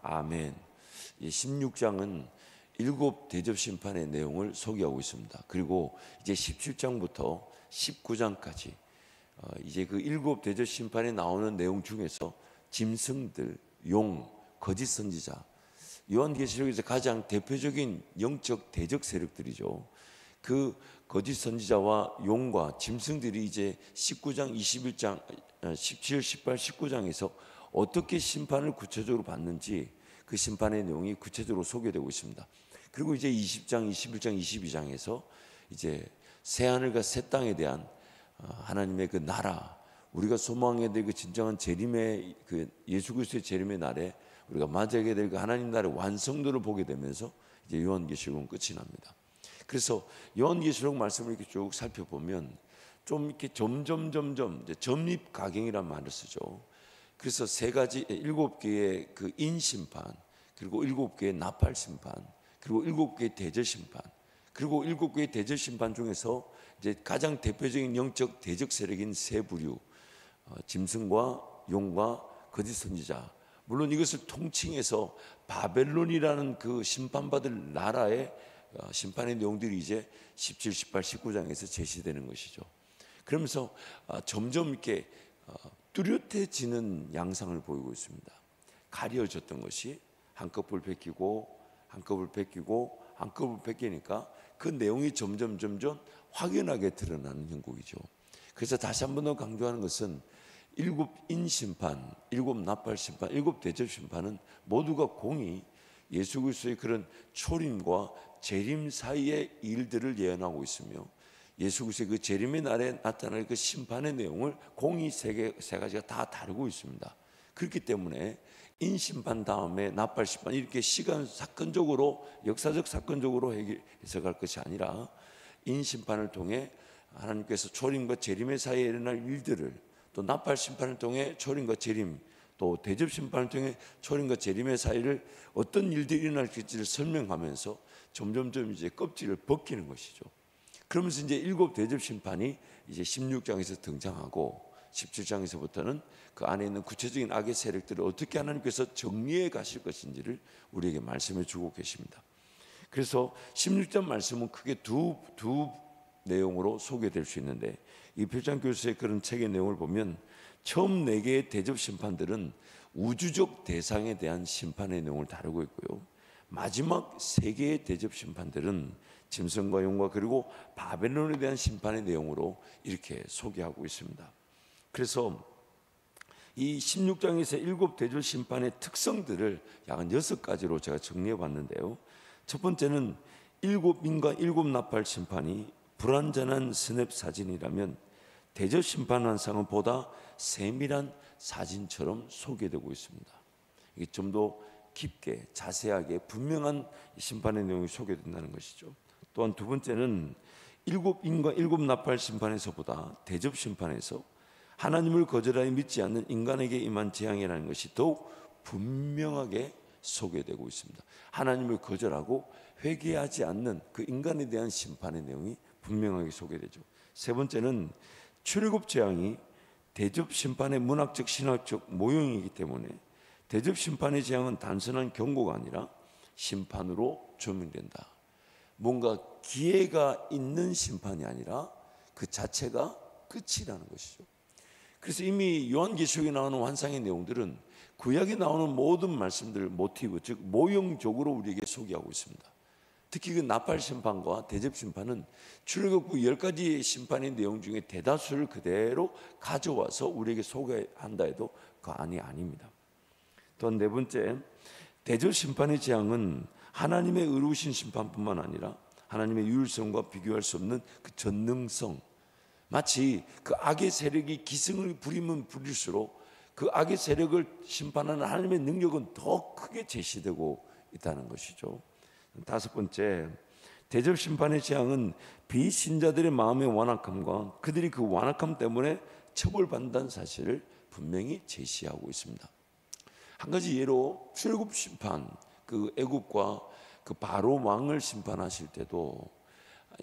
아멘. 이 16장은 일곱 대접 심판의 내용을 소개하고 있습니다. 그리고 이제 17장부터 19장까지 이제 그 일곱 대접 심판에 나오는 내용 중에서 짐승들, 용, 거짓 선지자, 요한계시록에서 가장 대표적인 영적 대적 세력들이죠. 그 거짓 선지자와 용과 짐승들이 이제 19장, 21장, 17, 18, 19장에서 어떻게 심판을 구체적으로 받는지 그 심판의 내용이 구체적으로 소개되고 있습니다. 그리고 이제 20장, 21장, 22장에서 이제 새하늘과 새 땅에 대한 하나님의 그 나라, 우리가 소망해야 될 그 진정한 재림의 그 예수 그리스도의 재림의 날에 우리가 맞이하게 될 그 하나님 나라의 완성도를 보게 되면서 이제 요한계시록은 끝이 납니다. 그래서 요한계시록 말씀을 이렇게 쭉 살펴보면 좀 이렇게 점점 이제 점입가경이란 말을 쓰죠. 그래서 세 가지, 일곱 개의 그 인심판, 그리고 일곱 개의 나팔심판, 그리고 일곱 개의 대저심판, 그리고 일곱 개의 대저심판 중에서 이제 가장 대표적인 영적 대적 세력인 세 부류, 짐승과 용과 거짓 선지자, 물론 이것을 통칭해서 바벨론이라는 그 심판받을 나라의 심판의 내용들이 이제 17, 18, 19장에서 제시되는 것이죠. 그러면서 점점 이렇게 뚜렷해지는 양상을 보이고 있습니다. 가려졌던 것이 한꺼풀 벗기고 한꺼풀 벗기고 한꺼풀 벗기니까 그 내용이 점점 확연하게 드러나는 형국이죠. 그래서 다시 한 번 더 강조하는 것은 일곱 인심판, 일곱 나팔심판, 일곱 대접심판은 모두가 공히 예수 그리스도의 그런 초림과 재림 사이의 일들을 예언하고 있으며 예수 그리스도의 그 재림의 날에 나타날 그 심판의 내용을 공히 세 가지가 다 다루고 있습니다. 그렇기 때문에 인심판 다음에 나팔심판 이렇게 시간 사건적으로 역사적 사건적으로 해석할 것이 아니라 인심판을 통해 하나님께서 초림과 재림의 사이에 일어날 일들을, 또 나팔심판을 통해 초림과 재림, 또 대접심판을 통해 초림과 재림의 사이를 어떤 일들이 일어날지를 설명하면서 점점 이제 껍질을 벗기는 것이죠. 그러면서 이제 일곱 대접심판이 이제 16장에서 등장하고 17장에서부터는 그 안에 있는 구체적인 악의 세력들을 어떻게 하나님께서 정리해 가실 것인지를 우리에게 말씀해 주고 계십니다. 그래서 16장 말씀은 크게 두 내용으로 소개될 수 있는데, 이 별장교수의 그런 책의 내용을 보면 처음 4개의 대접 심판들은 우주적 대상에 대한 심판의 내용을 다루고 있고요, 마지막 3개의 대접 심판들은 짐승과 용과 그리고 바벨론에 대한 심판의 내용으로 이렇게 소개하고 있습니다. 그래서 이 16장에서 일곱 대접 심판의 특성들을 약 6가지로 제가 정리해 봤는데요. 첫 번째는 일곱 인과 일곱 나팔 심판이 불완전한 스냅 사진이라면 대접 심판 환상은 보다 세밀한 사진처럼 소개되고 있습니다. 이게 좀 더 깊게 자세하게 분명한 심판의 내용이 소개된다는 것이죠. 또한 두 번째는 일곱 인과 일곱 나팔 심판에서보다 대접 심판에서 하나님을 거절하여 믿지 않는 인간에게 임한 재앙이라는 것이 더욱 분명하게 소개되고 있습니다. 하나님을 거절하고 회개하지 않는 그 인간에 대한 심판의 내용이 분명하게 소개되죠. 세 번째는 출애굽 재앙이 대접 심판의 문학적 신학적 모형이기 때문에 대접 심판의 재앙은 단순한 경고가 아니라 심판으로 조명된다. 뭔가 기회가 있는 심판이 아니라 그 자체가 끝이라는 것이죠. 그래서 이미 요한계시록에 나오는 환상의 내용들은 구약에 나오는 모든 말씀들 모티브, 즉 모형적으로 우리에게 소개하고 있습니다. 특히 그 나팔 심판과 대접 심판은 출애굽 10가지 심판의 내용 중에 대다수를 그대로 가져와서 우리에게 소개한다 해도 그 안이 아닙니다. 또한 네 번째, 대접 심판의 재앙은 하나님의 의로우신 심판뿐만 아니라 하나님의 유일성과 비교할 수 없는 그 전능성, 마치 그 악의 세력이 기승을 부리면 부릴수록 그 악의 세력을 심판하는 하나님의 능력은 더 크게 제시되고 있다는 것이죠. 다섯 번째, 대접 심판의 재앙은 비신자들의 마음의 완악함과 그들이 그 완악함 때문에 처벌받는다는 사실을 분명히 제시하고 있습니다. 한 가지 예로 출애굽 심판, 그 애굽과 그 바로 왕을 심판하실 때도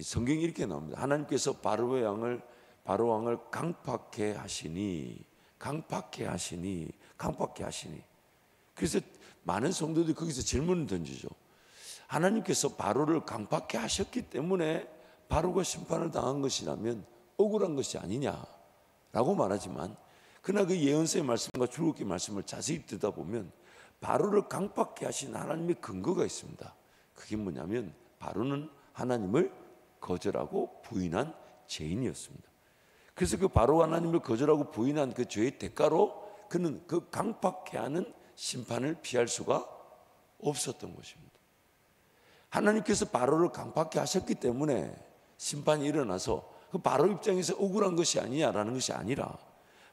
성경이 이렇게 나옵니다. 하나님께서 바로 왕을 강팍해 하시니. 그래서 많은 성도들이 거기서 질문을 던지죠. 하나님께서 바로를 강팍해 하셨기 때문에 바로가 심판을 당한 것이라면 억울한 것이 아니냐라고 말하지만, 그러나 그 예언서의 말씀과 출애굽기 말씀을 자세히 듣다 보면 바로를 강팍해 하신 하나님의 근거가 있습니다. 그게 뭐냐면 바로는 하나님을 거절하고 부인한 죄인이었습니다. 그래서 그 바로 하나님을 거절하고 부인한 그 죄의 대가로 그는 그 강팍해 하는 심판을 피할 수가 없었던 것입니다. 하나님께서 바로를 강팍해 하셨기 때문에 심판이 일어나서 그 바로 입장에서 억울한 것이 아니냐라는 것이 아니라,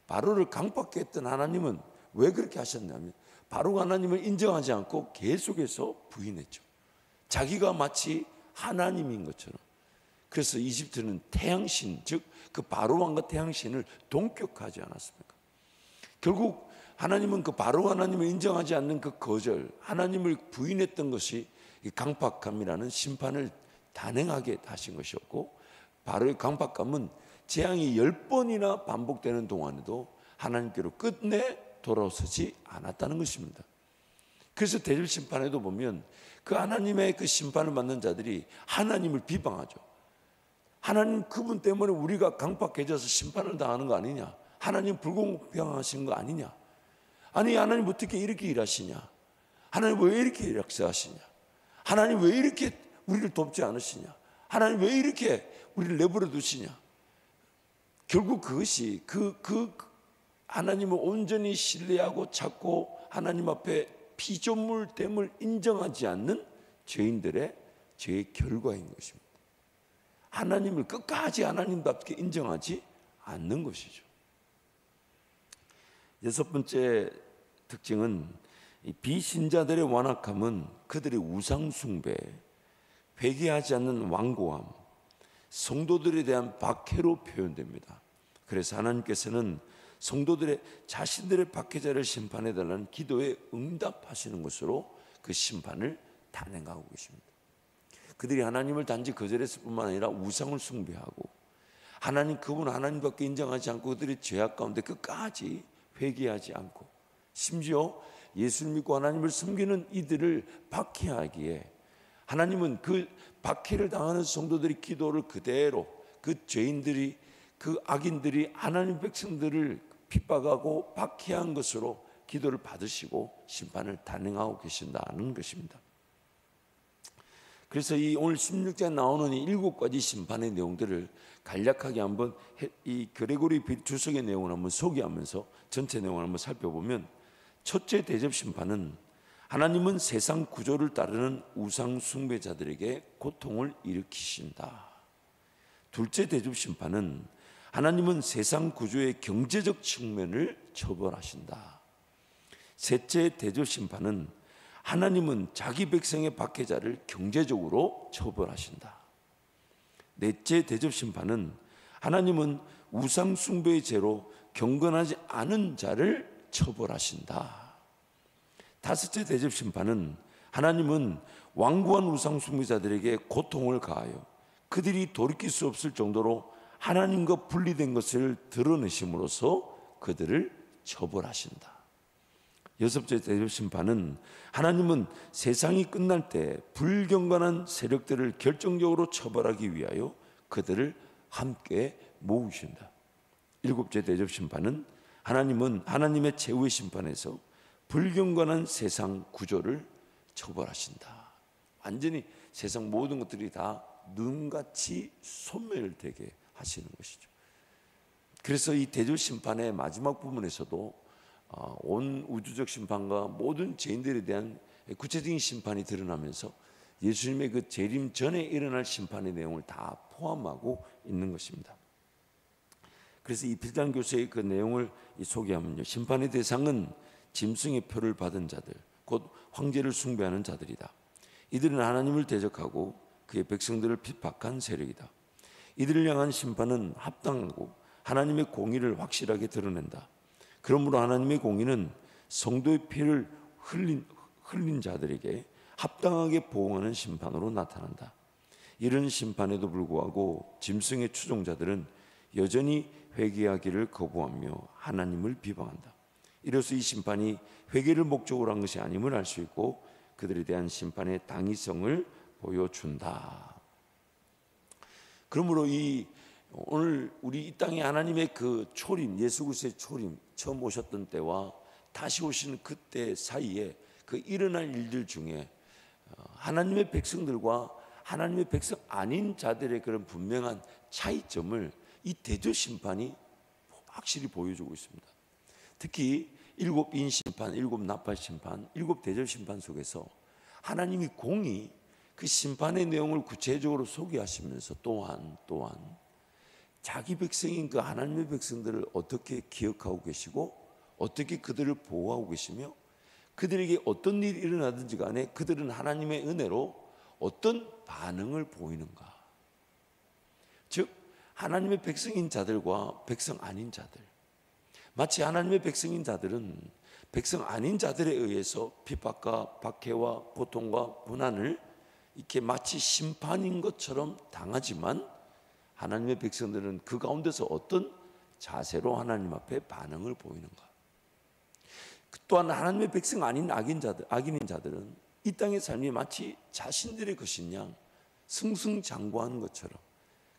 바로를 강팍해 했던 하나님은 왜 그렇게 하셨냐면 바로가 하나님을 인정하지 않고 계속해서 부인했죠. 자기가 마치 하나님인 것처럼. 그래서 이집트는 태양신, 즉 그 바로 왕과 태양신을 동격하지 않았습니까? 결국 하나님은 그 바로 하나님을 인정하지 않는 그 거절, 하나님을 부인했던 것이 이 강팍함이라는 심판을 단행하게 하신 것이었고, 바로의 강팍함은 재앙이 10번이나 반복되는 동안에도 하나님께로 끝내 돌아서지 않았다는 것입니다. 그래서 대접 심판에도 보면 그 하나님의 그 심판을 받는 자들이 하나님을 비방하죠. 하나님, 그분 때문에 우리가 강팍해져서 심판을 당하는 거 아니냐? 하나님 불공평하신 거 아니냐? 아니, 하나님 어떻게 이렇게 일하시냐? 하나님 왜 이렇게 역사하시냐? 하나님 왜 이렇게 우리를 돕지 않으시냐? 하나님 왜 이렇게 우리를 내버려 두시냐? 결국 그것이 하나님을 온전히 신뢰하고 찾고 하나님 앞에 피조물됨을 인정하지 않는 죄인들의 죄의 결과인 것입니다. 하나님을 끝까지 하나님답게 인정하지 않는 것이죠. 여섯 번째 특징은 이 비신자들의 완악함은 그들의 우상 숭배, 회개하지 않는 완고함, 성도들에 대한 박해로 표현됩니다. 그래서 하나님께서는 성도들의 자신들의 박해자를 심판해달라는 기도에 응답하시는 것으로 그 심판을 단행하고 계십니다. 그들이 하나님을 단지 거절했을 뿐만 아니라 우상을 숭배하고 하나님, 그분 하나님밖에 인정하지 않고 그들의 죄악 가운데 끝까지 회개하지 않고 심지어 예수를 믿고 하나님을 섬기는 이들을 박해하기에, 하나님은 그 박해를 당하는 성도들의 기도를 그대로 그 죄인들이, 그 악인들이 하나님 백성들을 핍박하고 박해한 것으로 기도를 받으시고 심판을 단행하고 계신다는 것입니다. 그래서 이 오늘 16장에 나오는 이 7가지 심판의 내용들을 간략하게 한번 이 그레고리 주석의 내용을 한번 소개하면서 전체 내용을 한번 살펴보면, 첫째 대접 심판은 하나님은 세상 구조를 따르는 우상 숭배자들에게 고통을 일으키신다. 둘째 대접 심판은 하나님은 세상 구조의 경제적 측면을 처벌하신다. 셋째 대접 심판은 하나님은 자기 백성의 박해자를 경제적으로 처벌하신다. 넷째 대접 심판은 하나님은 우상 숭배의 죄로 경건하지 않은 자를 처벌하신다. 다섯째 대접 심판은 하나님은 완고한 우상 숭배자들에게 고통을 가하여 그들이 돌이킬 수 없을 정도로 하나님과 분리된 것을 드러내심으로써 그들을 처벌하신다. 여섯째 대접 심판은 하나님은 세상이 끝날 때 불경건한 세력들을 결정적으로 처벌하기 위하여 그들을 함께 모으신다. 일곱째 대접 심판은 하나님은 하나님의 최후의 심판에서 불경건한 세상 구조를 처벌하신다. 완전히 세상 모든 것들이 다 눈같이 소멸되게 하시는 것이죠. 그래서 이 대접 심판의 마지막 부분에서도 온 우주적 심판과 모든 죄인들에 대한 구체적인 심판이 드러나면서 예수님의 그 재림 전에 일어날 심판의 내용을 다 포함하고 있는 것입니다. 그래서 이 필장 교수의 그 내용을 소개하면요, 심판의 대상은 짐승의 표를 받은 자들, 곧 황제를 숭배하는 자들이다. 이들은 하나님을 대적하고 그의 백성들을 핍박한 세력이다. 이들을 향한 심판은 합당하고 하나님의 공의를 확실하게 드러낸다. 그러므로 하나님의 공의는 성도의 피를 흘린 자들에게 합당하게 보응하는 심판으로 나타난다. 이런 심판에도 불구하고 짐승의 추종자들은 여전히 회개하기를 거부하며 하나님을 비방한다. 이로써 이 심판이 회개를 목적으로 한 것이 아님을 알 수 있고 그들에 대한 심판의 당위성을 보여준다. 그러므로 오늘 우리 이 땅에 하나님의 그 초림, 예수 그리스도의 초림, 처음 오셨던 때와 다시 오시는 그때 사이에 그 일어날 일들 중에 하나님의 백성들과 하나님의 백성 아닌 자들의 그런 분명한 차이점을 이 대저 심판이 확실히 보여주고 있습니다. 특히 일곱 인 심판, 일곱 나팔 심판, 일곱 대저 심판 속에서 하나님이 공히 그 심판의 내용을 구체적으로 소개하시면서 또한 자기 백성인 그 하나님의 백성들을 어떻게 기억하고 계시고 어떻게 그들을 보호하고 계시며 그들에게 어떤 일이 일어나든지 간에 그들은 하나님의 은혜로 어떤 반응을 보이는가. 즉 하나님의 백성인 자들과 백성 아닌 자들, 마치 하나님의 백성인 자들은 백성 아닌 자들에 의해서 핍박과 박해와 고통과 고난을 이렇게 마치 심판인 것처럼 당하지만 하나님의 백성들은 그 가운데서 어떤 자세로 하나님 앞에 반응을 보이는가. 또한 하나님의 백성 아닌 악인인 자들은 이 땅의 삶이 마치 자신들의 것인 양 승승장구하는 것처럼,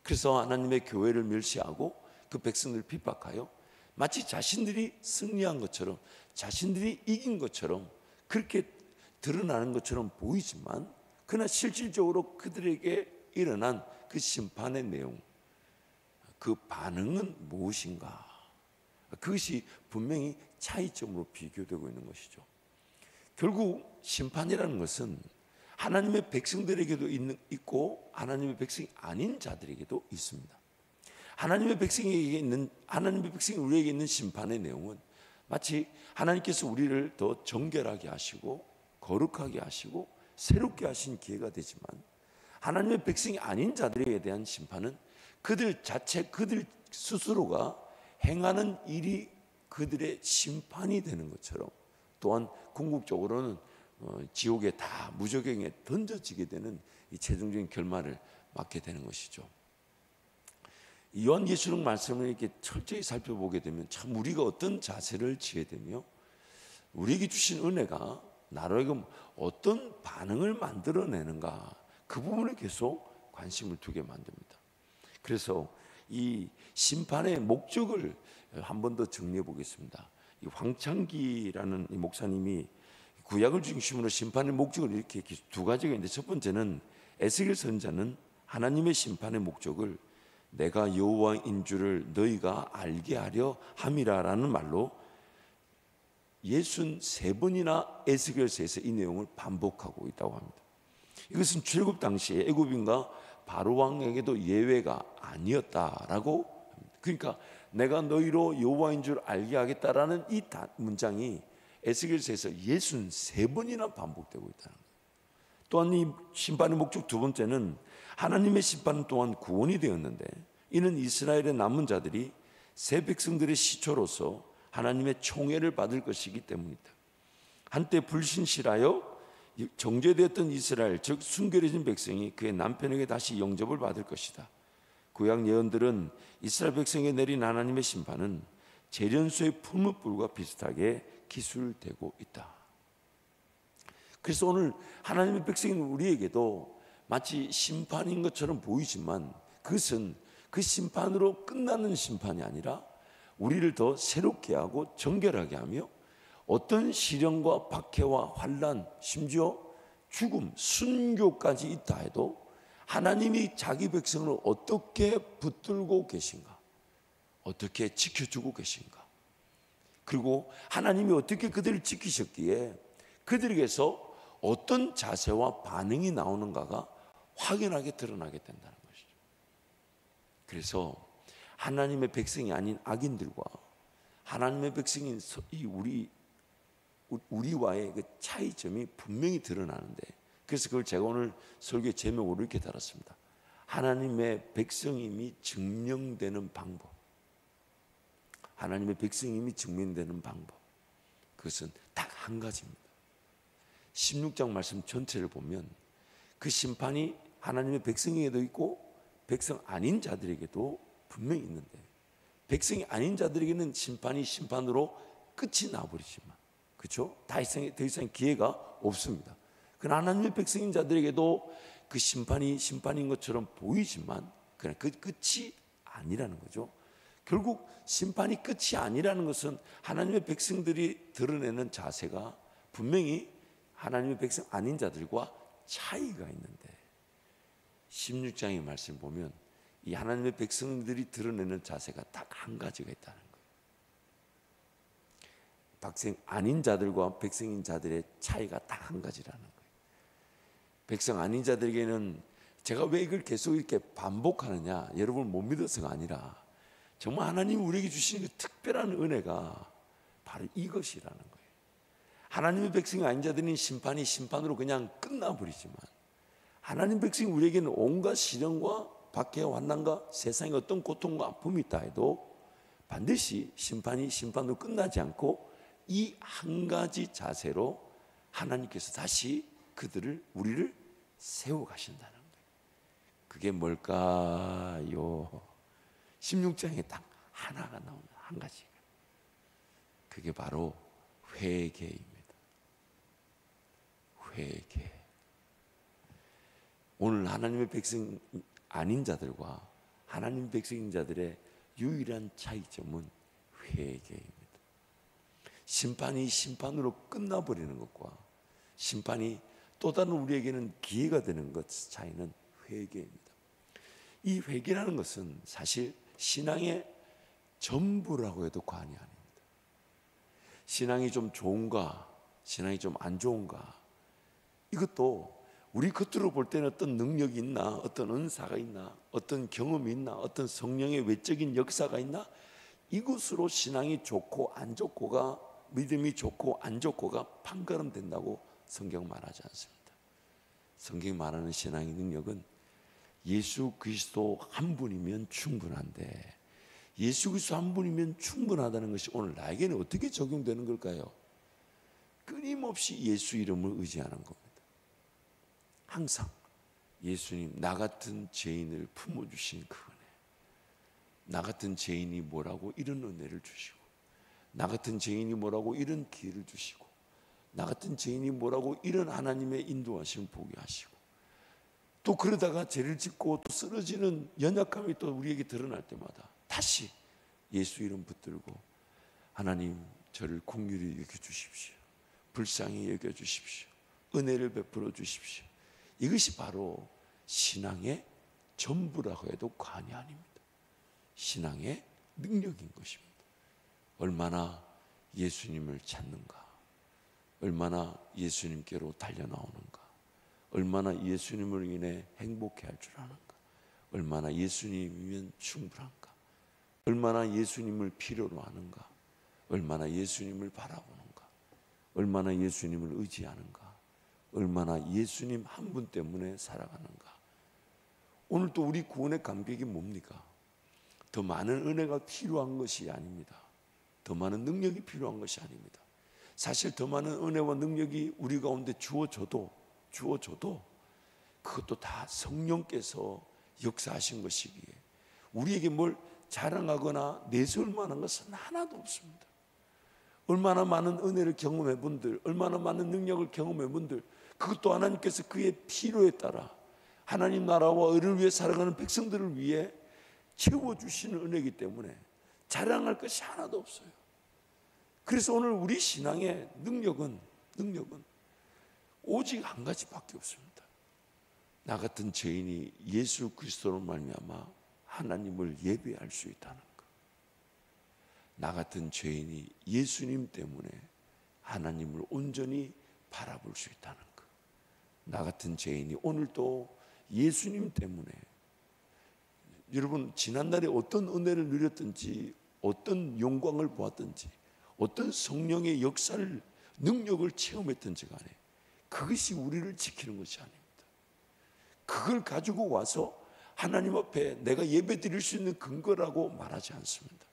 그래서 하나님의 교회를 멸시하고 그 백성들을 핍박하여 마치 자신들이 승리한 것처럼, 자신들이 이긴 것처럼 그렇게 드러나는 것처럼 보이지만, 그러나 실질적으로 그들에게 일어난 그 심판의 내용, 그 반응은 무엇인가? 그것이 분명히 차이점으로 비교되고 있는 것이죠. 결국 심판이라는 것은 하나님의 백성들에게도 있고 하나님의 백성이 아닌 자들에게도 있습니다. 하나님의 백성이 우리에게 있는 심판의 내용은 마치 하나님께서 우리를 더 정결하게 하시고 거룩하게 하시고 새롭게 하신 기회가 되지만, 하나님의 백성이 아닌 자들에 대한 심판은 그들 스스로가 행하는 일이 그들의 심판이 되는 것처럼, 또한 궁극적으로는 지옥에 다 무저갱에 던져지게 되는 이 최종적인 결말을 맞게 되는 것이죠. 요한계시록 말씀을 이렇게 철저히 살펴보게 되면 참 우리가 어떤 자세를 지어야 되며 우리에게 주신 은혜가 나로 하여금 어떤 반응을 만들어내는가, 그 부분에 계속 관심을 두게 만듭니다. 그래서 이 심판의 목적을 한 번 더 정리해 보겠습니다. 이 황창기라는 이 목사님이 구약을 중심으로 심판의 목적을 이렇게 두 가지가 있는데, 첫 번째는 에스겔 선지자는 하나님의 심판의 목적을 내가 여호와인 줄을 너희가 알게 하려 함이라라는 말로 63번이나 에스겔서에서 이 내용을 반복하고 있다고 합니다. 이것은 출애굽 당시에 애굽인과 바로 왕에게도 예외가 아니었다라고 합니다. 그러니까 내가 너희로 여호와인 줄 알게 하겠다라는 이 문장이 에스겔서에서 63번이나 반복되고 있다는 거예요. 또한 이 심판의 목적 두 번째는 하나님의 심판 또한 구원이 되었는데, 이는 이스라엘의 남은 자들이 새 백성들의 시초로서 하나님의 총애를 받을 것이기 때문이다. 한때 불신실하여 정죄되었던 이스라엘, 즉 순결해진 백성이 그의 남편에게 다시 영접을 받을 것이다. 구약 예언들은 이스라엘 백성에 내린 하나님의 심판은 재련소의 풀무불과 비슷하게 기술되고 있다. 그래서 오늘 하나님의 백성인 우리에게도 마치 심판인 것처럼 보이지만, 그것은 그 심판으로 끝나는 심판이 아니라 우리를 더 새롭게 하고 정결하게 하며 어떤 시련과 박해와 환난, 심지어 죽음, 순교까지 있다 해도 하나님이 자기 백성을 어떻게 붙들고 계신가, 어떻게 지켜주고 계신가, 그리고 하나님이 어떻게 그들을 지키셨기에 그들에게서 어떤 자세와 반응이 나오는가가 확연하게 드러나게 된다는 것이죠. 그래서 하나님의 백성이 아닌 악인들과 하나님의 백성인 우리와의 그 차이점이 분명히 드러나는데, 그래서 그걸 제가 오늘 설교의 제목으로 이렇게 달았습니다. 하나님의 백성임이 증명되는 방법. 하나님의 백성임이 증명되는 방법. 그것은 딱 한 가지입니다. 16장 말씀 전체를 보면 그 심판이 하나님의 백성에게도 있고 백성 아닌 자들에게도 분명히 있는데, 백성이 아닌 자들에게는 심판이 심판으로 끝이 나버리지만, 그렇죠? 더 이상 기회가 없습니다. 그러나 하나님의 백성인 자들에게도 그 심판인 것처럼 보이지만 그러나 그 끝이 아니라는 거죠. 결국 심판이 끝이 아니라는 것은 하나님의 백성들이 드러내는 자세가 분명히 하나님의 백성 아닌 자들과 차이가 있는데, 16장의 말씀 보면 이 하나님의 백성들이 드러내는 자세가 딱 한 가지가 있다는 거예요. 백성 아닌 자들과 백성인 자들의 차이가 딱 한 가지라는 거예요. 백성 아닌 자들에게는 제가 왜 이걸 계속 이렇게 반복하느냐, 여러분을 못 믿어서가 아니라 정말 하나님이 우리에게 주시는 그 특별한 은혜가 바로 이것이라는 거예요. 하나님의 백성이 아닌 자들은 심판이 심판으로 그냥 끝나버리지만, 하나님 백성이 우리에게는 온갖 시련과 박해와 환난과 세상의 어떤 고통과 아픔이 있다 해도 반드시 심판이 심판으로 끝나지 않고 이 한 가지 자세로 하나님께서 다시 우리를 세워 가신다는 거예요. 그게 뭘까요? 16장에 딱 하나가 나오는 한 가지가, 그게 바로 회개입니다. 회개. 오늘 하나님의 백성 아닌 자들과 하나님 백성인 자들의 유일한 차이점은 회개입니다. 심판이 심판으로 끝나버리는 것과 심판이 또 다른 우리에게는 기회가 되는 것 차이는 회개입니다. 이 회개라는 것은 사실 신앙의 전부라고 해도 과언이 아닙니다. 신앙이 좀 좋은가, 신앙이 좀 안 좋은가, 이것도 우리 겉으로 볼 때는 어떤 능력이 있나, 어떤 은사가 있나, 어떤 경험이 있나, 어떤 성령의 외적인 역사가 있나, 이것으로 신앙이 좋고 안 좋고가, 믿음이 좋고 안 좋고가 판가름된다고 성경 말하지 않습니다. 성경이 말하는 신앙의 능력은 예수 그리스도 한 분이면 충분한데, 예수 그리스도 한 분이면 충분하다는 것이 오늘 나에게는 어떻게 적용되는 걸까요? 끊임없이 예수 이름을 의지하는 겁니다. 항상 예수님, 나 같은 죄인을 품어주신 그 은혜, 나 같은 죄인이 뭐라고 이런 은혜를 주시고, 나 같은 죄인이 뭐라고 이런 기회를 주시고, 나 같은 죄인이 뭐라고 이런 하나님의 인도하심을 보게 하시고, 또 그러다가 죄를 짓고 또 쓰러지는 연약함이 또 우리에게 드러날 때마다 다시 예수 이름 붙들고, 하나님 저를 긍휼히 여겨주십시오, 불쌍히 여겨주십시오, 은혜를 베풀어 주십시오. 이것이 바로 신앙의 전부라고 해도 과언이 아닙니다. 신앙의 능력인 것입니다. 얼마나 예수님을 찾는가, 얼마나 예수님께로 달려나오는가, 얼마나 예수님을 인해 행복해할 줄 아는가, 얼마나 예수님이면 충분한가, 얼마나 예수님을 필요로 하는가, 얼마나 예수님을 바라보는가, 얼마나 예수님을 의지하는가, 얼마나 예수님 한 분 때문에 살아가는가. 오늘 또 우리 구원의 감격이 뭡니까? 더 많은 은혜가 필요한 것이 아닙니다. 더 많은 능력이 필요한 것이 아닙니다. 사실 더 많은 은혜와 능력이 우리 가운데 주어져도 그것도 다 성령께서 역사하신 것이기에 우리에게 뭘 자랑하거나 내세울 만한 것은 하나도 없습니다. 얼마나 많은 은혜를 경험해 분들, 얼마나 많은 능력을 경험해 분들, 그것도 하나님께서 그의 필요에 따라 하나님 나라와 의를 위해 살아가는 백성들을 위해 채워주시는 은혜이기 때문에 자랑할 것이 하나도 없어요. 그래서 오늘 우리 신앙의 능력은 오직 한 가지밖에 없습니다. 나 같은 죄인이 예수 그리스도로 말미암아 하나님을 예배할 수 있다는 것. 나 같은 죄인이 예수님 때문에 하나님을 온전히 바라볼 수 있다는 것. 나 같은 죄인이 오늘도 예수님 때문에, 여러분 지난날에 어떤 은혜를 누렸든지, 어떤 영광을 보았든지, 어떤 성령의 역사를, 능력을 체험했든지 간에 그것이 우리를 지키는 것이 아닙니다. 그걸 가지고 와서 하나님 앞에 내가 예배 드릴 수 있는 근거라고 말하지 않습니다.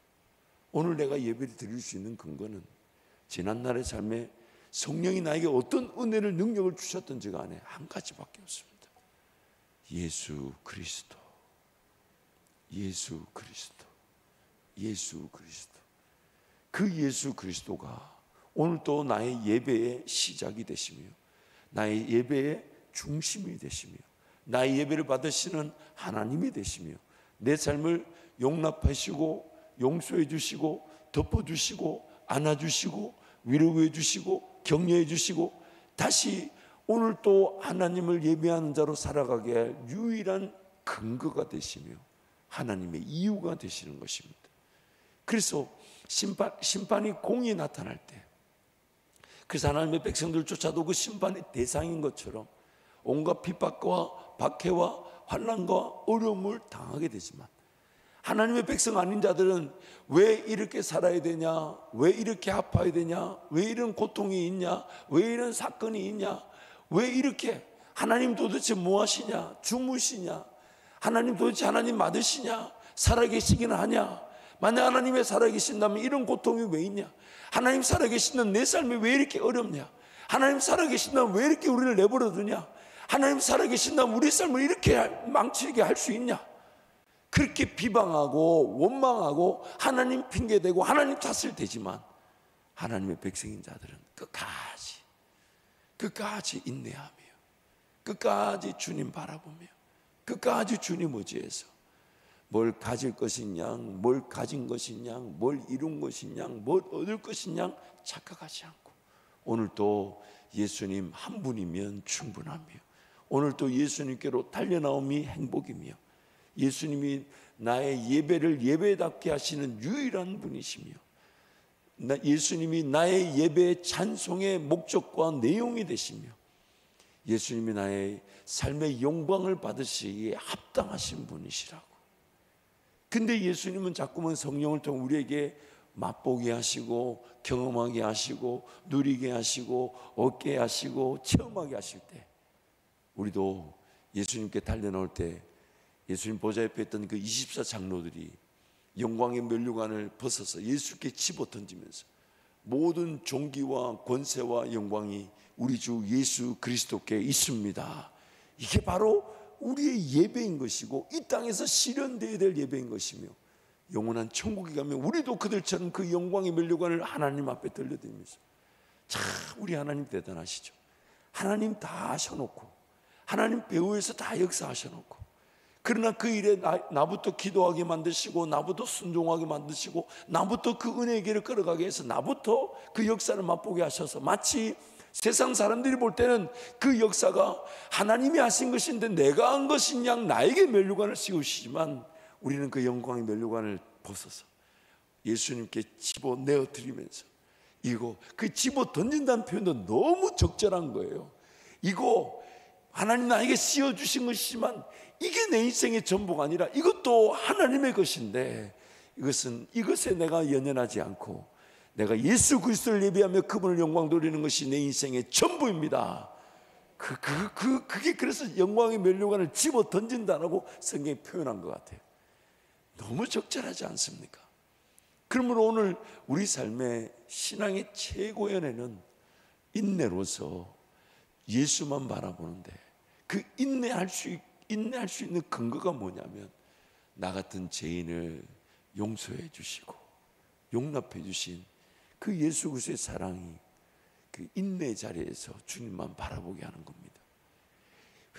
오늘 내가 예배를 드릴 수 있는 근거는 지난날의 삶에 성령이 나에게 어떤 은혜를, 능력을 주셨든지 간에 한 가지밖에 없습니다. 예수 그리스도, 예수 그리스도, 예수 그리스도. 그 예수 그리스도가 오늘 또 나의 예배의 시작이 되시며 나의 예배의 중심이 되시며 나의 예배를 받으시는 하나님이 되시며 내 삶을 용납하시고 용서해 주시고 덮어주시고 안아주시고 위로해 주시고 격려해 주시고 다시 오늘 또 하나님을 예배하는 자로 살아가게 할 유일한 근거가 되시며 하나님의 이유가 되시는 것입니다. 그래서 심판이 공이 나타날 때, 그래서 하나님의 백성들을 쫓아도 그 심판의 대상인 것처럼 온갖 핍박과 박해와 환난과 어려움을 당하게 되지만 하나님의 백성 아닌 자들은 왜 이렇게 살아야 되냐, 왜 이렇게 아파야 되냐, 왜 이런 고통이 있냐, 왜 이런 사건이 있냐, 왜 이렇게 하나님 도대체 뭐 하시냐, 주무시냐, 하나님 도대체 하나님 맞으시냐, 살아계시기는 하냐, 만약 하나님이 살아계신다면 이런 고통이 왜 있냐, 하나님 살아계신다면 내 삶이 왜 이렇게 어렵냐, 하나님 살아계신다면 왜 이렇게 우리를 내버려 두냐, 하나님 살아계신다면 우리 삶을 이렇게 망치게 할 수 있냐, 그렇게 비방하고 원망하고 하나님 핑계대고 하나님 탓을 대지만 하나님의 백성인 자들은 끝까지 인내하며 끝까지 주님 바라보며 끝까지 주님 의지해서 뭘 가질 것이냐, 뭘 가진 것이냐, 뭘 이룬 것이냐, 뭘 얻을 것이냐 착각하지 않고 오늘도 예수님 한 분이면 충분하며 오늘도 예수님께로 달려나옴이 행복이며 예수님이 나의 예배를 예배답게 하시는 유일한 분이시며 예수님이 나의 예배의 찬송의 목적과 내용이 되시며 예수님이 나의 삶의 영광을 받으시기에 합당하신 분이시라고. 근데 예수님은 자꾸만 성령을 통해 우리에게 맛보게 하시고 경험하게 하시고 누리게 하시고 얻게 하시고 체험하게 하실 때 우리도 예수님께 달려나올 때 예수님 보좌 옆에 있던 그 24 장로들이 영광의 면류관을 벗어서 예수께 집어 던지면서 모든 존귀와 권세와 영광이 우리 주 예수 그리스도께 있습니다. 이게 바로 우리의 예배인 것이고 이 땅에서 실현되어야 될 예배인 것이며 영원한 천국에 가면 우리도 그들처럼 그 영광의 면류관을 하나님 앞에 들려드리면서 참 우리 하나님 대단하시죠. 하나님 다 하셔놓고 하나님 배후에서 다 역사하셔놓고 그러나 그 일에 나부터 기도하게 만드시고 나부터 순종하게 만드시고 나부터 그 은혜의 길을 걸어가게 해서 나부터 그 역사를 맛보게 하셔서 마치 세상 사람들이 볼 때는 그 역사가 하나님이 하신 것인데 내가 한 것인 양 나에게 면류관을 씌우시지만 우리는 그 영광의 면류관을 벗어서 예수님께 집어내어 드리면서 이거 그 집어 던진다는 표현도 너무 적절한 거예요. 이거 하나님 나에게 씌워주신 것이지만 이게 내 인생의 전부가 아니라 이것도 하나님의 것인데 이것에 내가 연연하지 않고 내가 예수 그리스도를 예배하며 그분을 영광 돌리는 것이 내 인생의 전부입니다. 그게 그래서 영광의 면류관을 집어 던진다라고 성경이 표현한 것 같아요. 너무 적절하지 않습니까? 그러므로 오늘 우리 삶의 신앙의 최고의 은혜는 인내로서 예수만 바라보는데 그 인내할 수 있는 근거가 뭐냐면 나 같은 죄인을 용서해 주시고 용납해 주신 그 예수 그리스도의 사랑이 그 인내 자리에서 주님만 바라보게 하는 겁니다.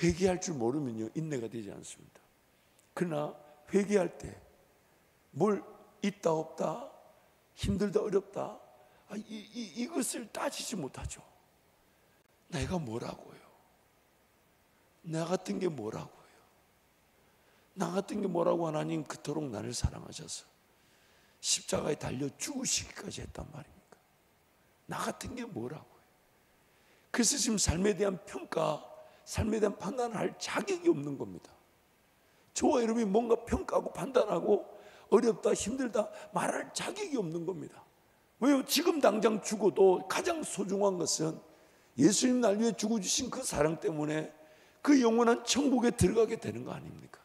회개할 줄 모르면요 인내가 되지 않습니다. 그러나 회개할 때 뭘 있다 없다 힘들다 어렵다 이것을 따지지 못하죠. 내가 뭐라고요? 나 같은 게 뭐라고요? 나 같은 게 뭐라고 하나님 그토록 나를 사랑하셔서 십자가에 달려 죽으시기까지 했단 말입니까? 나 같은 게 뭐라고요? 그래서 지금 삶에 대한 평가, 삶에 대한 판단을 할 자격이 없는 겁니다. 저와 여러분이 뭔가 평가하고 판단하고 어렵다 힘들다 말할 자격이 없는 겁니다. 왜요? 지금 당장 죽어도 가장 소중한 것은 예수님 날 위해 죽어주신 그 사랑 때문에 그 영원한 천국에 들어가게 되는 거 아닙니까?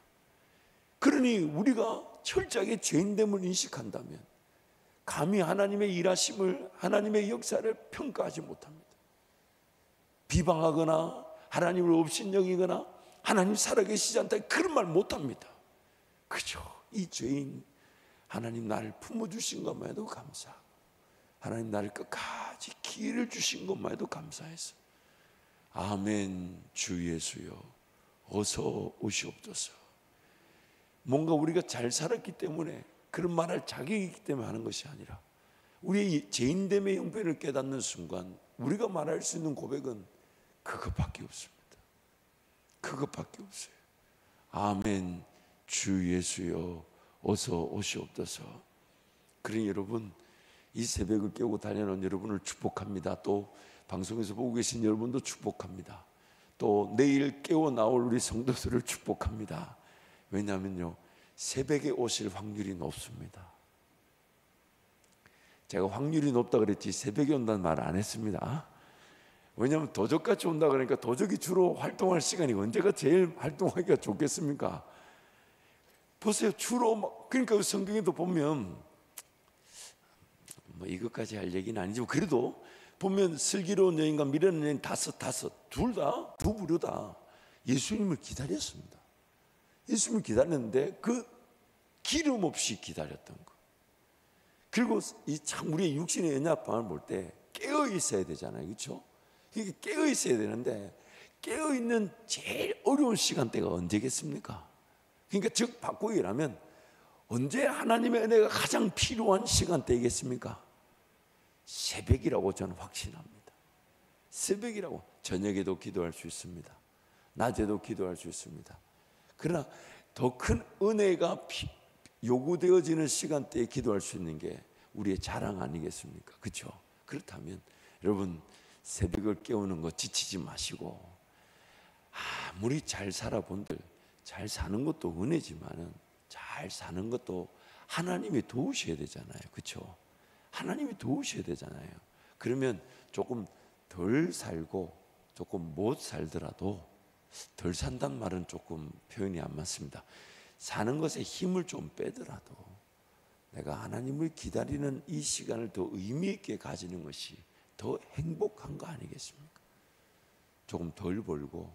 그러니 우리가 철저하게 죄인됨을 인식한다면 감히 하나님의 일하심을 하나님의 역사를 평가하지 못합니다. 비방하거나 하나님을 업신여기거나 하나님 살아계시지 않다 그런 말 못합니다. 그죠? 이 죄인 하나님 나를 품어주신 것만 해도 감사하고 하나님 나를 끝까지 기회를 주신 것만 해도 감사했어. 아멘. 주 예수여 어서 오시옵소서. 뭔가 우리가 잘 살았기 때문에 그런 말할 자격이 있기 때문에 하는 것이 아니라 우리의 죄인됨의 형편을 깨닫는 순간 우리가 말할 수 있는 고백은 그것밖에 없습니다. 그것밖에 없어요. 아멘. 주 예수여 어서 오시옵소서. 그러니 여러분, 이 새벽을 깨우고 달려온 여러분을 축복합니다. 또 방송에서 보고 계신 여러분도 축복합니다. 또 내일 깨워 나올 우리 성도들을 축복합니다. 왜냐하면요, 새벽에 오실 확률이 높습니다. 제가 확률이 높다 그랬지 새벽에 온다는 말 안 했습니다. 왜냐하면 도적같이 온다 그러니까 도적이 주로 활동할 시간이 언제가 제일 활동하기가 좋겠습니까? 보세요. 주로 그러니까 성경에도 보면 뭐 이것까지 할 얘기는 아니지만 그래도 보면 슬기로운 여인과 미련한 여인 다섯 둘 다 부부류다 예수님을 기다렸습니다. 예수님을 기다렸는데 그 기름 없이 기다렸던 거. 그리고 이 참 우리의 육신의 연약함을 볼 때 깨어 있어야 되잖아요, 그렇죠? 이게 깨어 있어야 되는데 깨어 있는 제일 어려운 시간대가 언제겠습니까? 그러니까 즉 바꾸기 얘기하면 언제 하나님의 은혜가 가장 필요한 시간대이겠습니까? 새벽이라고 저는 확신합니다. 새벽이라고. 저녁에도 기도할 수 있습니다. 낮에도 기도할 수 있습니다. 그러나 더 큰 은혜가 요구되어지는 시간대에 기도할 수 있는 게 우리의 자랑 아니겠습니까? 그렇죠? 그렇다면 여러분 새벽을 깨우는 거 지치지 마시고 아무리 잘 살아본들 잘 사는 것도 은혜지만은 잘 사는 것도 하나님이 도우셔야 되잖아요. 그렇죠? 하나님이 도우셔야 되잖아요. 그러면 조금 덜 살고 조금 못 살더라도 덜 산단 말은 조금 표현이 안 맞습니다. 사는 것에 힘을 좀 빼더라도 내가 하나님을 기다리는 이 시간을 더 의미 있게 가지는 것이 더 행복한 거 아니겠습니까? 조금 덜 벌고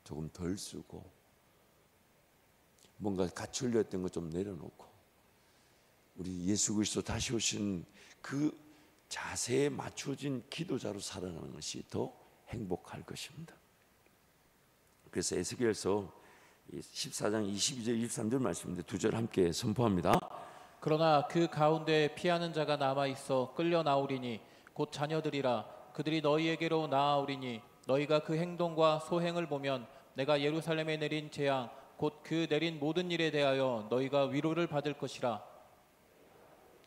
조금 덜 쓰고 뭔가 갖추려 했던 것 좀 내려놓고 우리 예수 그리스도 다시 오신 그 자세에 맞춰진 기도자로 살아가는 것이 더 행복할 것입니다. 그래서 에스겔서 14장 22절 23절 말씀인데 두 절 함께 선포합니다. 그러나 그 가운데 피하는 자가 남아 있어 끌려 나오리니 곧 자녀들이라 그들이 너희에게로 나아오리니 너희가 그 행동과 소행을 보면 내가 예루살렘에 내린 재앙 곧 그 내린 모든 일에 대하여 너희가 위로를 받을 것이라.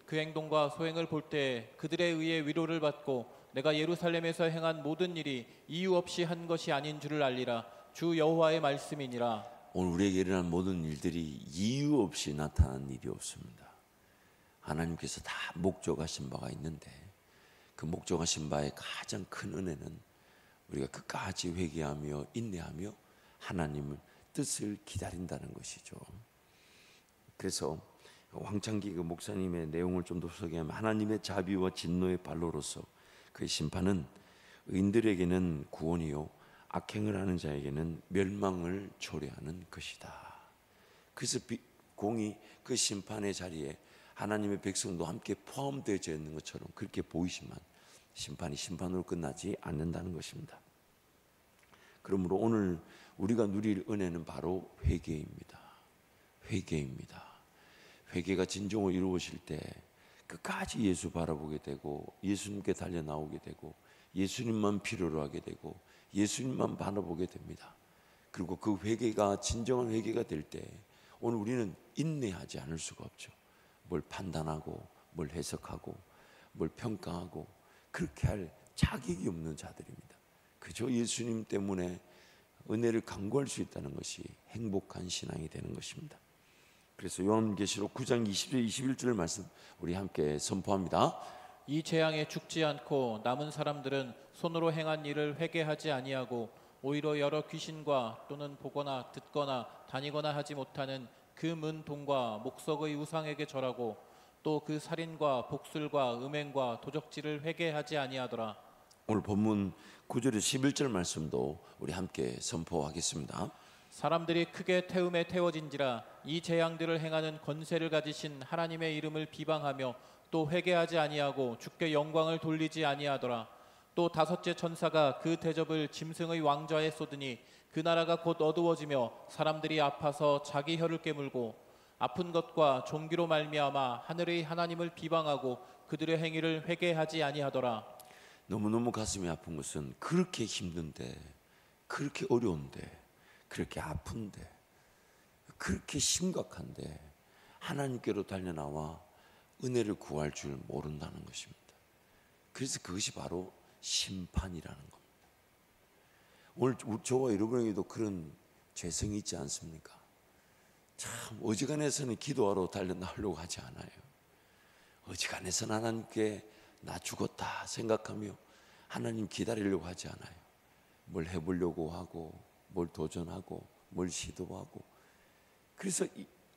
그 행동과 소행을 볼 때 그들에 의해 위로를 받고 내가 예루살렘에서 행한 모든 일이 이유 없이 한 것이 아닌 줄을 알리라. 주 여호와의 말씀이니라. 오늘 우리에게 일어난 모든 일들이 이유 없이 나타난 일이 없습니다. 하나님께서 다 목적하신 바가 있는데 그 목적하신 바의 가장 큰 은혜는 우리가 끝까지 회개하며 인내하며 하나님을 뜻을 기다린다는 것이죠. 그래서 황창기 그 목사님의 내용을 좀 더 소개하면 하나님의 자비와 진노의 발로로서 그의 심판은 의인들에게는 구원이요 악행을 하는 자에게는 멸망을 초래하는 것이다. 그래서 공이 그 심판의 자리에 하나님의 백성도 함께 포함되어 있는 것처럼 그렇게 보이지만 심판이 심판으로 끝나지 않는다는 것입니다. 그러므로 오늘 우리가 누릴 은혜는 바로 회개입니다. 회개입니다. 회개가 진정으로 이루어질 때 끝까지 예수 바라보게 되고 예수님께 달려 나오게 되고 예수님만 필요로 하게 되고 예수님만 바라보게 됩니다. 그리고 그 회개가 진정한 회개가 될 때 오늘 우리는 인내하지 않을 수가 없죠. 뭘 판단하고 뭘 해석하고 뭘 평가하고 그렇게 할 자격이 없는 자들입니다. 그저 예수님 때문에 은혜를 간구할 수 있다는 것이 행복한 신앙이 되는 것입니다. 그래서 요한계시록 9장 20절 21절 말씀 우리 함께 선포합니다. 이 재앙에 죽지 않고 남은 사람들은 손으로 행한 일을 회개하지 아니하고 오히려 여러 귀신과 또는 보거나 듣거나 다니거나 하지 못하는 그 문동과 목석의 우상에게 절하고 또 그 살인과 복술과 음행과 도적질을 회개하지 아니하더라. 오늘 본문 9절에 11절 말씀도 우리 함께 선포하겠습니다. 사람들이 크게 태움에 태워진지라 이 재앙들을 행하는 권세를 가지신 하나님의 이름을 비방하며 또 회개하지 아니하고 주께 영광을 돌리지 아니하더라. 또 다섯째 천사가 그 대접을 짐승의 왕좌에 쏟으니 그 나라가 곧 어두워지며 사람들이 아파서 자기 혀를 깨물고 아픈 것과 종기로 말미암아 하늘의 하나님을 비방하고 그들의 행위를 회개하지 아니하더라. 너무너무 가슴이 아픈 것은 그렇게 힘든데, 그렇게 어려운데, 그렇게 아픈데, 그렇게 심각한데 하나님께로 달려나와 은혜를 구할 줄 모른다는 것입니다. 그래서 그것이 바로 심판이라는 겁니다. 오늘 저와 여러분에게도 그런 죄성이 있지 않습니까? 참 어지간해서는 기도하러 달려나오려고 하지 않아요. 어지간해서는 하나님께 나 죽었다 생각하며 하나님 기다리려고 하지 않아요. 뭘 해보려고 하고, 뭘 도전하고, 뭘 시도하고. 그래서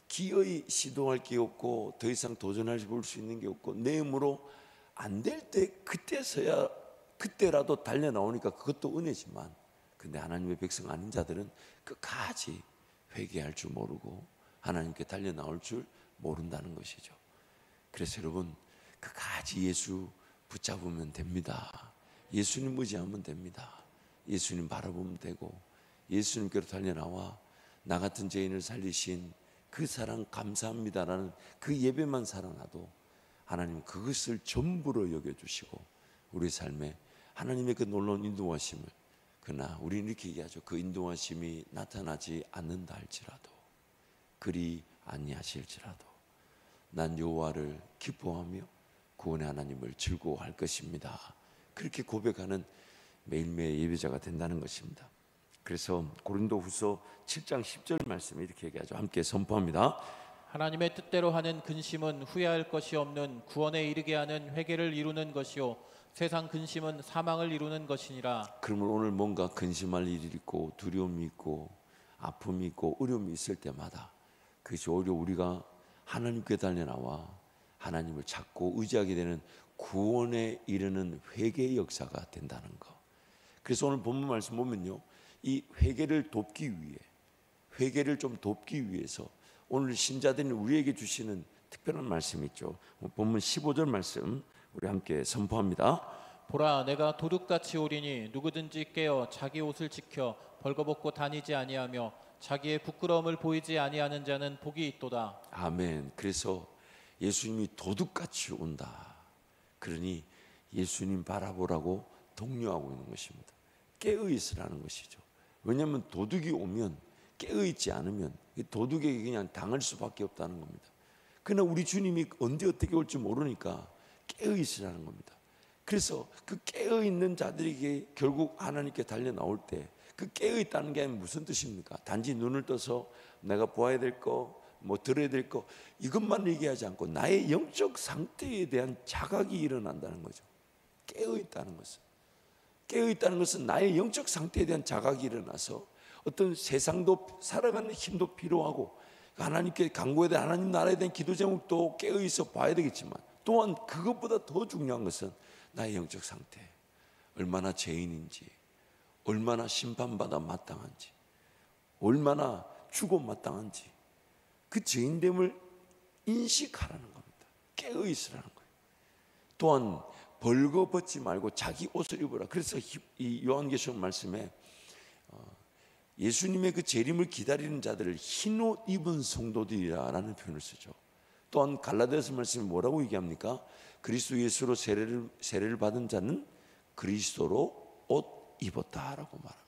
기어이 시도할 게 없고 더 이상 도전할 수 있는 게 없고 내 힘으로 안 될 때 그때서야 그때라도 달려나오니까 그것도 은혜지만, 근데 하나님의 백성 아닌 자들은 끝까지 회개할 줄 모르고 하나님께 달려나올 줄 모른다는 것이죠. 그래서 여러분 끝까지 예수 붙잡으면 됩니다. 예수님 의지하면 됩니다. 예수님 바라보면 되고 예수님께로 달려나와 나 같은 죄인을 살리신 그 사랑 감사합니다라는 그 예배만 살아나도 하나님 그것을 전부로 여겨주시고 우리 삶에 하나님의 그 놀라운 인도하심을, 그러나 우리는 이렇게 얘기하죠. 그 인도하심이 나타나지 않는다 할지라도, 그리 아니하실지라도 난 여호와를 기뻐하며 구원의 하나님을 즐거워할 것입니다. 그렇게 고백하는 매일매일 예배자가 된다는 것입니다. 그래서 고린도후서 7장 10절 말씀에 이렇게 얘기하죠. 함께 선포합니다. 하나님의 뜻대로 하는 근심은 후회할 것이 없는 구원에 이르게 하는 회개를 이루는 것이요 세상 근심은 사망을 이루는 것이니라. 그러면 오늘 뭔가 근심할 일이 있고 두려움이 있고 아픔이 있고 어려움이 있을 때마다 그것이 오히려 우리가 하나님께 달려나와 하나님을 찾고 의지하게 되는 구원에 이르는 회개의 역사가 된다는 것. 그래서 오늘 본문 말씀 보면요, 이 회개를 돕기 위해, 회개를 좀 돕기 위해서 오늘 신자들이 우리에게 주시는 특별한 말씀이 있죠. 본문 15절 말씀 우리 함께 선포합니다. 보라, 내가 도둑같이 오리니 누구든지 깨어 자기 옷을 지켜 벌거벗고 다니지 아니하며 자기의 부끄러움을 보이지 아니하는 자는 복이 있도다. 아멘. 그래서 예수님이 도둑같이 온다. 그러니 예수님 바라보라고 독려하고 있는 것입니다. 깨어 있으라는 것이죠. 왜냐하면 도둑이 오면 깨어 있지 않으면 도둑에게 그냥 당할 수밖에 없다는 겁니다. 그러나 우리 주님이 언제 어떻게 올지 모르니까 깨어 있으라는 겁니다. 그래서 그 깨어 있는 자들에게 결국 하나님께 달려 나올 때 그 깨어 있다는 게 무슨 뜻입니까? 단지 눈을 떠서 내가 보아야 될 거, 뭐 들어야 될 거 이것만 얘기하지 않고 나의 영적 상태에 대한 자각이 일어난다는 거죠. 깨어 있다는 것은, 깨어 있다는 것은 나의 영적 상태에 대한 자각이 일어나서 어떤 세상도 살아가는 힘도 필요하고 하나님께 간구해야 될 하나님 나라에 대한 기도 제목도 깨어 있어 봐야 되겠지만, 또한 그것보다 더 중요한 것은 나의 영적 상태, 얼마나 죄인인지, 얼마나 심판받아 마땅한지, 얼마나 죽어 마땅한지 그 죄인됨을 인식하라는 겁니다. 깨어 있으라는 거예요. 또한 벌거벗지 말고 자기 옷을 입으라. 그래서 이 요한계시록 말씀에 예수님의 그 재림을 기다리는 자들을 흰옷 입은 성도들이라는 표현을 쓰죠. 또한 갈라디아서 말씀에 뭐라고 얘기합니까? 그리스도 예수로 세례를 받은 자는 그리스도로 옷 입었다라고 말합니다.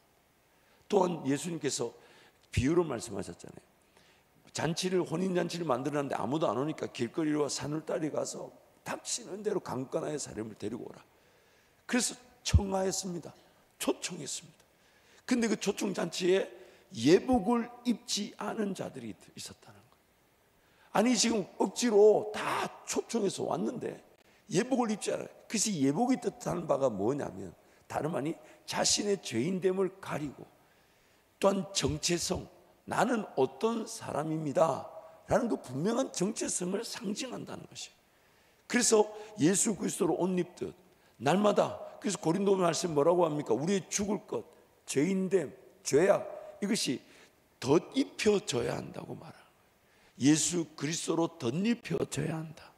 또한 예수님께서 비유로 말씀하셨잖아요. 혼인잔치를 만들었는데 아무도 안 오니까 길거리로 산울다리 가서 닥치는 대로 강가나의 사람을 데리고 오라. 그래서 청하했습니다. 초청했습니다. 근데 그 초청잔치에 예복을 입지 않은 자들이 있었다는 거예요. 아니 지금 억지로 다 초청해서 왔는데 예복을 입지 않아요. 그래서 예복이 뜻하는 바가 뭐냐면 다름 아니 자신의 죄인됨을 가리고, 또한 정체성, 나는 어떤 사람입니다 라는 그 분명한 정체성을 상징한다는 것이에요. 그래서 예수 그리스도로 옷 입듯 날마다, 그래서 고린도 말씀 뭐라고 합니까? 우리의 죽을 것, 죄인됨, 죄악, 이것이 덧입혀져야 한다고 말합니다. 예수 그리스도로 덧입혀져야 한다.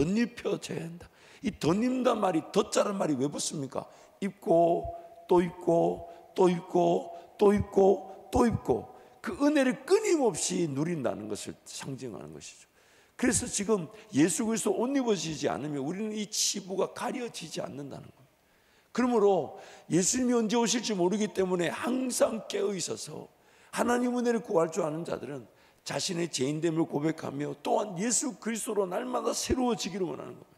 덧입혀져야 한다. 이 덧입는단 말이, 덧자란 말이 왜 붙습니까? 입고 또 입고 또 입고 또 입고 또 입고, 그 은혜를 끊임없이 누린다는 것을 상징하는 것이죠. 그래서 지금 예수 그리스도 옷 입어지지 않으면 우리는 이 치부가 가려지지 않는다는 겁니다. 그러므로 예수님이 언제 오실지 모르기 때문에 항상 깨어 있어서 하나님 은혜를 구할 줄 아는 자들은 자신의 죄인됨을 고백하며 또한 예수 그리스도로 날마다 새로워지기를 원하는 겁니다.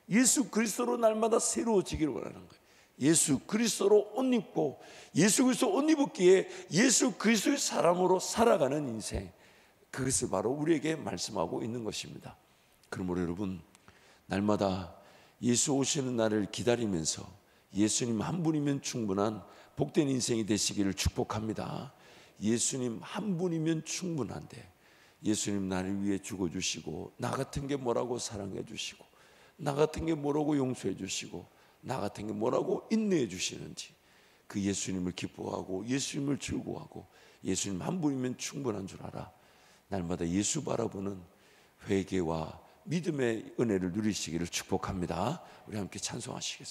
예수 그리스도로 날마다 새로워지기를 원하는 거예요. 예수 그리스도로 옷 입고, 예수 그리스도 옷 입었기에 예수 그리스도의 사람으로 살아가는 인생, 그것을 바로 우리에게 말씀하고 있는 것입니다. 그러므로 여러분, 날마다 예수 오시는 날을 기다리면서 예수님 한 분이면 충분한 복된 인생이 되시기를 축복합니다. 예수님 한 분이면 충분한데, 예수님 나를 위해 죽어주시고, 나 같은 게 뭐라고 사랑해 주시고, 나 같은 게 뭐라고 용서해 주시고, 나 같은 게 뭐라고 인내해 주시는지, 그 예수님을 기뻐하고 예수님을 즐거워하고 예수님 한 분이면 충분한 줄 알아. 날마다 예수 바라보는 회개와 믿음의 은혜를 누리시기를 축복합니다. 우리 함께 찬송하시겠습니다.